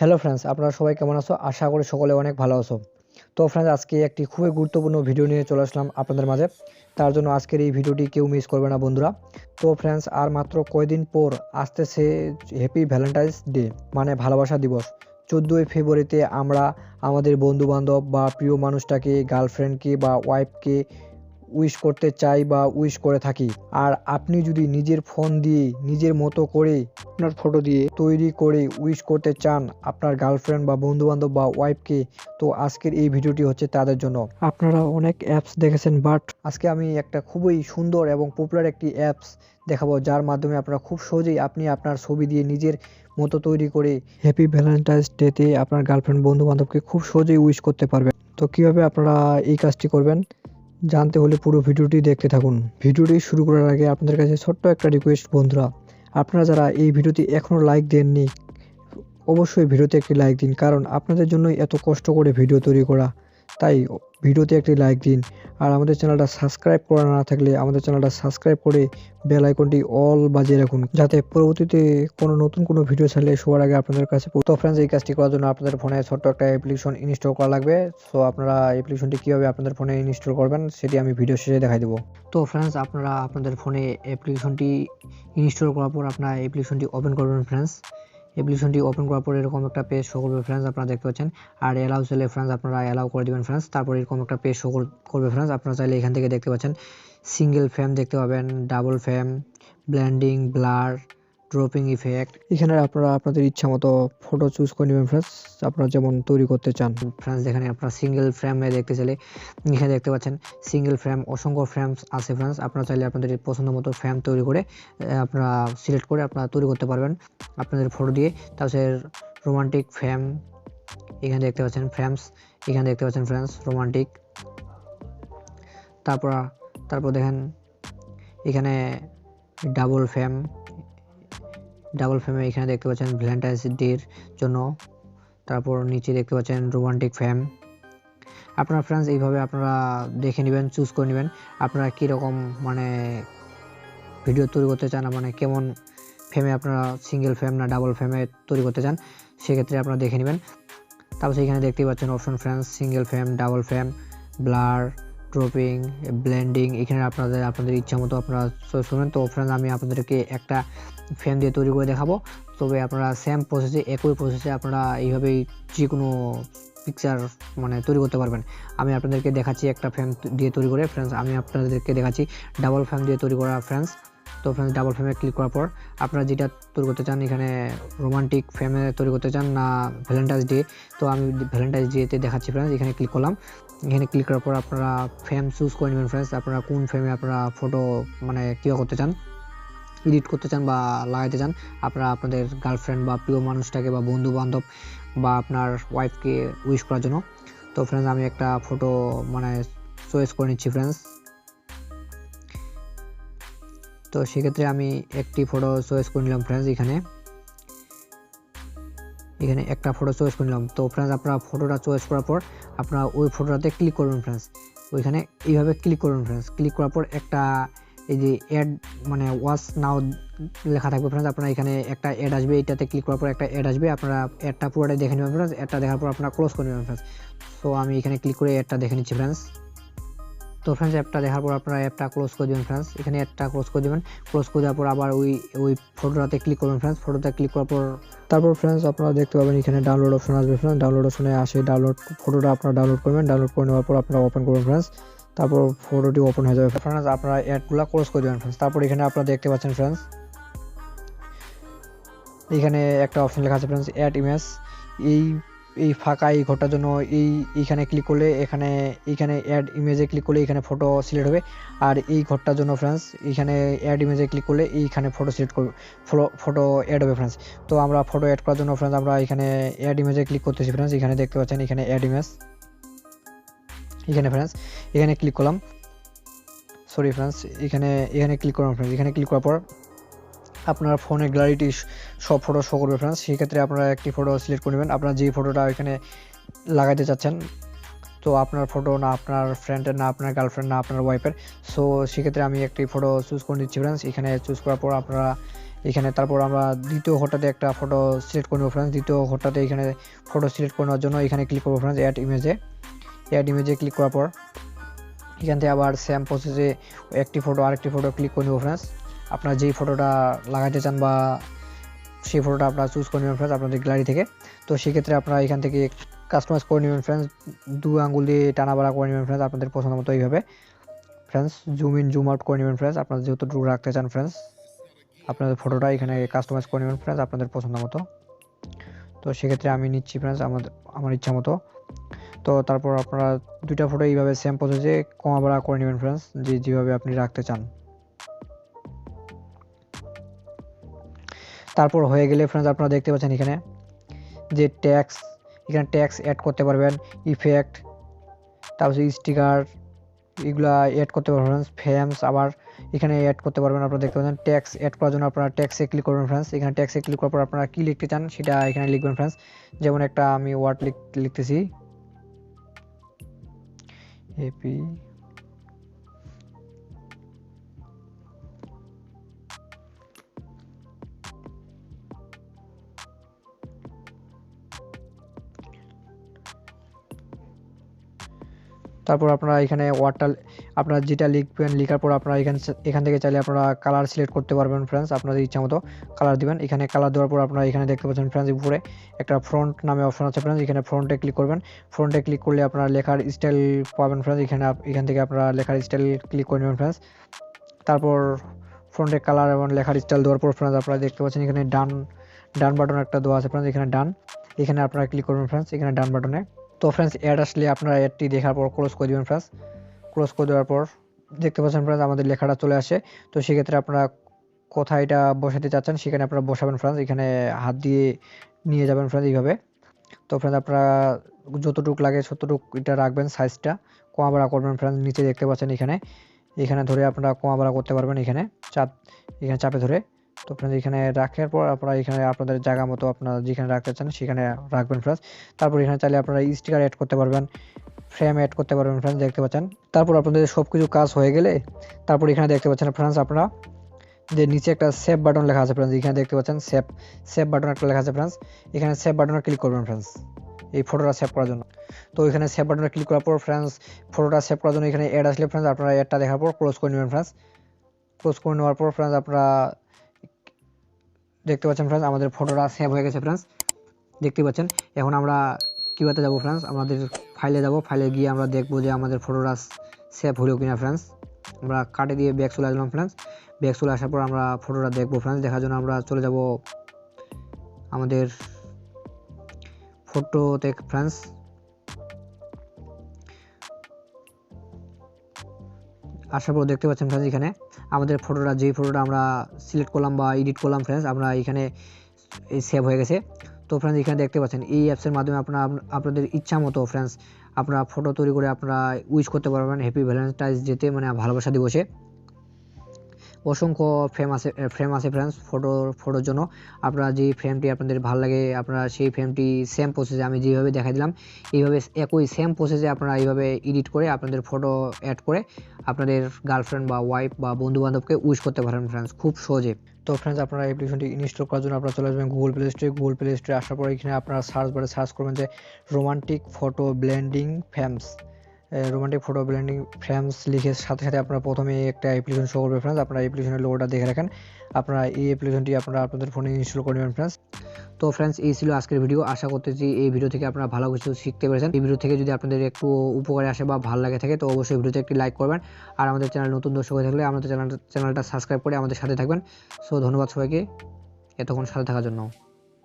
Hello friends, আপনারা সবাই কেমন আছো? আশা করি সকলে অনেক ভালো আছো। তো ফ্রেন্ডস, আজকে একটি খুবই গুরুত্বপূর্ণ ভিডিও নিয়ে চলে আসলাম আপনাদের মাঝে। তার জন্য আজকের এই ভিডিওটি কেউ মিস করবে না বন্ধুরা। তো ফ্রেন্ডস, আর মাত্র কয়দিন পর আসতেছে হ্যাপি ভ্যালেন্টাইন্স ডে, মানে ভালোবাসা দিবস। 14ই ফেব্রুয়ারিতে আমরা আমাদের বন্ধু বান্ধব বা প্রিয় মানুষটাকে, গার্লফ্রেন্ডকে বা ওয়াইফকে উইশ করতে চাই বা উইশ করে থাকি। আর আপনি যদি নিজের ফোন দিয়ে নিজের মতো করে আপনার ফটো দিয়ে তৈরি করে উইশ করতে চান আপনার গার্লফ্রেন্ড বা বন্ধু বান্ধব বা ওয়াইফকে, তো আজকের এই ভিডিওটি হচ্ছে তাদের জন্য। আপনারা অনেক অ্যাপস দেখেছেন, বাট আজকে আমি একটা খুবই সুন্দর এবং পপুলার একটি অ্যাপস দেখাবো, যার মাধ্যমে আপনারা খুব সহজেই আপনি আপনার ছবি দিয়ে নিজের মতো তৈরি করে হ্যাপি ভ্যালেন্টাইন্স ডেতে আপনার গার্লফ্রেন্ড বন্ধু বান্ধবকে খুব সহজেই উইশ করতে পারবেন। তো কিভাবে আপনারা এই কাজটি করবেন জানতে হলে পুরো ভিডিওটি দেখতে থাকুন। ভিডিওটি শুরু করার আগে আপনাদের কাছে ছোট্ট একটা রিকোয়েস্ট বন্ধুরা, আপনারা যারা এই ভিডিওটি এখনও লাইক দেননি, অবশ্যই ভিডিওতে একটি লাইক দিন, কারণ আপনাদের জন্যই এত কষ্ট করে ভিডিও তৈরি করা। তাই ভিডিওতে একটি লাইক দিন। আর আমাদের চ্যানেলটা সাবস্ক্রাইব করা না থাকলে আমাদের চ্যানেলটা সাবস্ক্রাইব করে বেল আইকনটি অল বাজিয়ে রাখুন, যাতে পরবর্তীতে নতুন কোনো ভিডিও ছাড়লে সবার আগে আপনাদের কাছে। তো ফ্রেন্ডস, এই কাজটি করার জন্য আপনাদের ফোনে ছোট্ট একটা অ্যাপ্লিকেশন ইনস্টল করা লাগবে। সো আপনারা অ্যাপ্লিকেশনটি কীভাবে আপনাদের ফোনে ইনস্টল করবেন সেটি আমি ভিডিও শেষে দেখাই দেবো। তো ফ্রেন্ডস, আপনারা আপনাদের ফোনে অ্যাপ্লিকেশনটি ইনস্টল করার পর আপনারা অ্যাপ্লিকেশনটি ওপেন করবেন ফ্রেন্ডস। অ্যাপ্লিকেশনটি ওপেন করার পর এরকম একটা পেজ শো করবে ফ্রেন্ডস, আপনারা দেখতে পাচ্ছেন। আর অ্যালাউ চাইলে ফ্রেন্ডস আপনারা অ্যালাউ করে দিবেন ফ্রেন্ডস। তারপর এরকম একটা পেজ শো করবে ফ্রেন্ডস। আপনারা চাইলে এখান থেকে দেখতে পাচ্ছেন সিঙ্গেল ফ্রেম দেখতে পাবেন, double frame, blending, blur, dropping effect. এখানে আপনারা আপনাদের ইচ্ছা মতো ফটো চুজ করে নেবেন ফ্রেন্ডস, আপনারা যেমন তৈরি করতে চান ফ্রেন্ডস। এখানে আপনারা সিঙ্গেল ফ্রেমে দেখতে চাইলে এখানে দেখতে পাচ্ছেন সিঙ্গেল ফ্রেম, অসংখ্য ফ্রেমস আছে ফ্রেন্ডস। আপনারা চাইলে আপনাদের পছন্দ মতো ফ্রেম তৈরি করে আপনারা সিলেক্ট করে আপনারা তৈরি করতে পারবেন আপনাদের ফটো দিয়ে। তারপরে রোমান্টিক ফ্রেম এখানে দেখতে পাচ্ছেন, ফ্রেমস এখানে দেখতে পাচ্ছেন ফ্রেন্ডস, রোমান্টিক। তারপর দেখেন এখানে ডাবল ফ্রেমে এখানে দেখতে পাচ্ছেন ভ্যালেন্টাইন্স ডের জন্য। তারপর নিচে দেখতে পাচ্ছেন রোমান্টিক ফ্রেম। আপনারা ফ্রেন্ডস এইভাবে আপনারা দেখে নেবেন, চুজ করে নেবেন আপনারা কীরকম মানে ভিডিও তৈরি করতে চান, মানে কেমন ফ্রেমে আপনারা সিঙ্গেল ফ্রেম না ডাবল ফ্রেমে তৈরি করতে চান, সেক্ষেত্রে আপনারা দেখে নেবেন। তারপর এখানে দেখতেই পাচ্ছেন option friends, single frame, double frame, blur, dropping, blending. এখানে আপনাদের ইচ্ছা মতো আপনারা চয়েস করবেন। তো ফ্রেন্ডস, আমি আপনাদেরকে একটা ফ্রেম দিয়ে তৈরি করে দেখাবো, তবে আপনারা সেম প্রসেসে, একই প্রসেসে আপনারা এইভাবেই যে কোনো পিকচার মানে তৈরি করতে পারবেন। আমি আপনাদেরকে দেখাচ্ছি একটা ফ্রেম দিয়ে তৈরি করে ফ্রেন্ডস। আমি আপনাদেরকে দেখাচ্ছি ডাবল ফ্রেম দিয়ে তৈরি করা ফ্রেন্ডস। তো ফ্রেন্ডস, ডাবল ফ্রেমে ক্লিক করার পর আপনারা যেটা তৈরি করতে চান, এখানে রোমান্টিক ফ্রেমে তৈরি করতে চান না ভ্যালেন্টাইন্স ডে, তো আমি ভ্যালেন্টাইন্স ডেতে দেখাচ্ছি ফ্রেন্ডস। এখানে ক্লিক করলাম। এখানে ক্লিক করার পর আপনারা ফ্রেম চুজ করে নেবেন ফ্রেন্ডস। আপনারা কোন ফ্রেমে আপনারা ফটো মানে কীভাবে করতে চান, এডিট করতে চান বা লাগাইতে চান, আপনারা আপনাদের গার্লফ্রেন্ড বা প্রিয় মানুষটাকে বা বন্ধু বান্ধব বা আপনার ওয়াইফকে উইশ করার জন্য। তো ফ্রেন্ডস, আমি একটা ফটো মানে চয়েস করে নিচ্ছি ফ্রেন্ডস। তো সেক্ষেত্রে আমি একটি ফটো চয়েস করে নিলাম ফ্রেন্ডস। এখানে একটা ফটো চয়েস করে নিলাম। তো ফ্রেন্ডস, আপনারা ফটোটা চয়েস করার পর আপনারা ওই ফটোটাতে ক্লিক করবেন ফ্রেন্ডস। ওইখানে এইভাবে ক্লিক করবেন ফ্রেন্ডস। ক্লিক করার পর একটা এই যে অ্যাড মানে ওয়াচ নাও লেখা থাকবে ফ্রেন্ডস। আপনারা এখানে একটা অ্যাড আসবে, এটাতে ক্লিক করার পর একটা অ্যাড আসবে, আপনারা অ্যাডটা পুরোটাই দেখে নেবেন ফ্রেন্ডস। অ্যাডটা দেখার পর আপনারা ক্লোজ করে নেবেন ফ্রেন্ডস। সো আমি এখানে ক্লিক করে অ্যাডটা দেখে নিচ্ছি ফ্রেন্ডস। তো ফ্রেন্ডস, অ্যাপটা দেখার পর আপনারা অ্যাপটা ক্লোজ করে দেবেন ফ্রেন্ডস। এখানে অ্যাপটা ক্লোজ করে দেবেন। ক্লোজ করে দেওয়ার পর আবার ওই ফটোটাতে ক্লিক করবেন ফ্রেন্ডস। ফটোতে ক্লিক করার পর তারপর ফ্রেন্ডস আপনারা দেখতে পাবেন এখানে ডাউনলোড অপশন আসবে ফ্রেন্ডস। ডাউনলোড অপশনে আসে ফটোটা আপনারা ডাউনলোড করবেন। ডাউনলোড করে নেওয়ার পর আপনারা ওপেন করবেন ফ্রেন্ডস। তারপর ফটোটি ওপেন হয়ে যাবে ফ্রেন্ডস। আপনারা অ্যাডগুলো ক্লোজ করে দেবেন ফ্রেন্ডস। তারপর এখানে আপনারা দেখতে পাচ্ছেন ফ্রেন্ডস, এখানে একটা অপশন লেখা আছে ফ্রেন্ডস, অ্যাড ইমেজ। এই ফাঁকা এই ঘরটার জন্য এইখানে ক্লিক করলে এইখানে অ্যাড ইমেজে ক্লিক করলে এখানে ফটো সিলেক্ট হবে। আর এই ঘরটার জন্য ফ্রেন্ডস এখানে অ্যাড ইমেজে ক্লিক করলে এইখানে ফটো সিলেক্ট করবে, ফটো অ্যাড হবে ফ্রেন্ডস। তো আমরা ফটো অ্যাড করার জন্য ফ্রেন্ডস আমরা এখানে অ্যাড ইমেজে ক্লিক করতেছি ফ্রেন্ডস। এখানে দেখতে পাচ্ছেন এখানে অ্যাড ইমেজ, এখানে ফ্রেন্ডস এখানে ক্লিক করলাম। সরি ফ্রেন্ডস, এখানে ক্লিক করলাম ফ্রেন্ডস। এখানে ক্লিক করার পর আপনার ফোনের গ্যালারিটি সব ফটো শো করবে ফ্রেন্ডস। সেক্ষেত্রে আপনারা একটি ফটো সিলেক্ট করে নেবেন, আপনারা যে ফটোটা এখানে লাগাইতে চাচ্ছেন। তো আপনার ফটো না আপনার ফ্রেন্ডের, না আপনার গার্লফ্রেন্ড, না আপনার ওয়াইফের। সো সেক্ষেত্রে আমি একটি ফটো চুজ করে নিচ্ছি ফ্রেন্ডস। এখানে চুজ করার পর আপনারা এখানে তারপর আমরা দ্বিতীয় ঘরটাতে একটা ফটো সিলেক্ট করে নেব ফ্রেন্ডস। দ্বিতীয় ঘরটাতে এখানে ফটো সিলেক্ট করে নেওয়ার জন্য এখানে ক্লিক করবো ফ্রেন্ডস, অ্যাড ইমেজে ক্লিক করার পর এখান থেকে আবার সেম প্রসেসে একটি ফটো আরেকটি ফটো ক্লিক করে নেব ফ্রেন্ডস। আপনারা যেই ফটোটা লাগাতে চান বা সেই ফটোটা আপনারা চুজ করে নেবেন ফ্রেন্ডস আপনাদের গ্যালারি থেকে। তো সেক্ষেত্রে আপনারা এখান থেকে কাস্টমাইজ করে নেবেন ফ্রেন্ডস, 2 আঙ্গুল দিয়ে টানা বাড়া করে নেবেন ফ্রেন্ডস আপনাদের পছন্দ মতো এইভাবে friends. Zoom in zoom out করে নেবেন ফ্রেন্ডস আপনারা যতটুকু রাখতে চান ফ্রেন্ডস। আপনাদের ফটোটা এখানে কাস্টমাইজ করে নেবেন ফ্রেন্ডস আপনাদের পছন্দ মতো। তো সেক্ষেত্রে আমি নিচ্ছি ফ্রেন্ডস আমার ইচ্ছা মতো। তো তারপর আপনারা 2টা ফটো এইভাবে সেম প্রসেসে কমা বাড়া করে নেবেন ফ্রেন্ডস, যেভাবে আপনি রাখতে চান। তারপর হয়ে গেলে ফ্রেন্ডস আপনারা দেখতে পাচ্ছেন এখানে যে এখানে ট্যাক্স অ্যাড করতে পারবেন, ইফেক্ট, তারপর স্টিকার এগুলা অ্যাড করতে পারবেন ফ্রেন্ডস। ফ্রেমস আবার এখানে অ্যাড করতে পারবেন। আপনারা দেখতে পাচ্ছেন ট্যাক্স অ্যাড করার জন্য আপনারা ট্যাক্সে ক্লিক করবেন ফ্রেন্ডস। এখানে ট্যাক্সে ক্লিক করার পর আপনারা কি লিখতে চান সেটা এখানে লিখবেন ফ্রেন্ডস। যেমন একটা আমি ওয়ার্ড লিখতেছি, হ্যাপি তারপর আপনারা এখানে ওয়ার্ডটা আপনারা যেটা লিখবেন লেখার পর আপনারা এখান থেকে চাইলে আপনারা কালার সিলেক্ট করতে পারবেন ফ্রেন্ডস আপনাদের ইচ্ছা মতো কালার দিবেন। এখানে কালার দেওয়ার পর আপনারা এখানে দেখতে পাচ্ছেন ফ্রেন্ডস উপরে একটা ফ্রন্ট নামে অপশন আছে ফ্রেন্ডস। এখানে ফ্রন্টে ক্লিক করবেন। ফ্রন্টে ক্লিক করলে আপনারা লেখার স্টাইল পাবেন ফ্রেন্ডস। এখান থেকে আপনারা লেখার স্টাইল ক্লিক করে নেবেন ফ্রেন্ডস। তারপর ফ্রন্টে কালার এবং লেখার স্টাইল দেওয়ার পর ফ্রেন্ডস আপনারা দেখতে পাচ্ছেন এখানে ডান বাটন একটা দেওয়া আছে ফ্রেন্ডস। এখানে আপনারা ক্লিক করবেন ফ্রেন্ডস, এখানে ডান বাটনে। তো ফ্রেন্ডস অ্যাড আসলে আপনারা অ্যাডটি দেখার পর ক্লোজ করে দেবেন ফ্রেন্ডস। ক্লোজ করে দেওয়ার পর দেখতে পাচ্ছেন ফ্রেন্ডস আমাদের লেখাটা চলে আসে। তো সেক্ষেত্রে আপনারা কোথায় এটা বসাতে চাচ্ছেন সেখানে আপনারা বসাবেন ফ্রেন্ডস। এখানে হাত দিয়ে নিয়ে যাবেন ফ্রেন্ডস এইভাবে। তো ফ্রেন্ডস আপনারা যতটুকু লাগে ততটুকু এটা রাখবেন, সাইজটা কমা বাড়া করবেন ফ্রেন্ডস। নিচে দেখতে পাচ্ছেন এখানে ধরে আপনারা কমা বাড়া করতে পারবেন, এখানে চাপে ধরে। তো ফ্রেন্ডস এখানে রাখার পর আপনারা এখানে আপনাদের জায়গা মতো আপনারা যেখানে রাখতে চান সেখানে রাখবেন ফ্রেন্ডস। তারপর এখানে চাইলে আপনারা স্টিকার অ্যাড করতে পারবেন, ফ্রেম অ্যাড করতে পারবেন ফ্রেন্ডস, দেখতে পাচ্ছেন। তারপর আপনাদের সব কিছু কাজ হয়ে গেলে তারপর এখানে দেখতে পাচ্ছেন ফ্রেন্ডস আপনারা যে নিচে একটা সেভ বাটন লেখা আছে ফ্রেন্ডস। এখানে দেখতে পাচ্ছেন সেভ বাটন একটা লেখা আছে ফ্রেন্ডস। এখানে সেভ বাটনে ক্লিক করবেন ফ্রেন্ডস এই ফটোটা সেভ করার জন্য। তো এখানে সেভ বাটনে ক্লিক করার পর ফ্রেন্ডস ফটোটা সেভ করার জন্য এখানে অ্যাড আসলে ফ্রেন্ডস আপনারা অ্যাডটা দেখার পর ক্লোজ করে নেবেন ফ্রেন্ডস। ক্লোজ করে নেওয়ার পর ফ্রেন্ডস আপনারা দেখতে পাচ্ছেন ফ্রেন্ডস আমাদের ফটোটা সেভ হয়ে গেছে ফ্রেন্ডস, দেখতে পাচ্ছেন। এখন আমরা কিভাবে যাব ফ্রেন্ডস, আমাদের ফাইলে যাব। ফাইলে গিয়ে আমরা দেখবো যে আমাদের ফটোটা সেভ হলো কিনা ফ্রেন্ডস। আমরা কাটে দিয়ে ব্যাক চলে আসলাম ফ্রেন্ডস। ব্যাক চলে আসার পর আমরা ফটোটা দেখবো ফ্রেন্ডস। দেখার জন্য আমরা চলে যাব আমাদের ফটোতে ফ্রেন্ডস। আসার পর দেখতে পাচ্ছেন ফ্রেন্ডস এখানে আমাদের ফটোটা যেই ফটোটা আমরা সিলেক্ট করলাম বা এডিট করলাম ফ্রেন্ডস আমরা এখানে সেভ হয়ে গেছে। তো ফ্রেন্ডস এখানে দেখতে পাচ্ছেন এই অ্যাপসের মাধ্যমে আপনাদের ইচ্ছা মতো ফ্রেন্ডস আপনারা ফটো তৈরি করে আপনারা উইশ করতে পারবেন হ্যাপি ভ্যালেন্টাইন্স ডেতে, মানে ভালোবাসা দিবসে। অসংখ্য ফ্রেম আছে ফ্রেন্ডস ফটোর জন্য। আপনারা যে ফ্রেমটি আপনাদের ভালো লাগে আপনারা সেই ফ্রেমটি সেম প্রসেসে আমি যেভাবে দেখাই দিলাম এইভাবে একই সেম প্রসেসে আপনারা এইভাবে এডিট করে আপনাদের ফটো অ্যাড করে আপনাদের গার্লফ্রেন্ড বা ওয়াইফ বা বন্ধু বান্ধবকে উইশ করতে পারেন ফ্রেন্ডস খুব সহজে। তো ফ্রেন্ডস আপনারা অ্যাপ্লিকেশনটি ইনস্টল করার জন্য আপনারা চলে আসবেন গুগল প্লে স্টোরে। আসার পর এখানে আপনারা সার্চ বারে সার্চ করবেন যে রোমান্টিক ফটো ব্লেন্ডিং ফ্রেমস লিখে সাথে সাথে আপনারা প্রথমে একটা অ্যাপ্লিকেশন শো করবে ফ্রেন্ডস। আপনারা অ্যাপ্লিকেশনের লোগোটা দেখে রাখেন। আপনারা এই অ্যাপ্লিকেশনটি আপনাদের ফোনে ইনস্টল করে নেবেন ফ্রেন্ডস। তো ফ্রেন্ডস এই ছিল আজকের ভিডিও। আশা করতেছি এই ভিডিও থেকে আপনারা ভালো কিছু শিখতে পেরেছেন। এই ভিডিও থেকে যদি আপনাদের একটু উপকারে আসে বা ভালো লাগে থাকে তো অবশ্যই ভিডিওতে একটি লাইক করবেন। আর আমাদের চ্যানেল নতুন দর্শক হয়ে থাকলে আমাদের চ্যানেলটা সাবস্ক্রাইব করে আমাদের সাথে থাকবেন। সো ধন্যবাদ সবাইকে এতক্ষণ সাথে থাকার জন্য।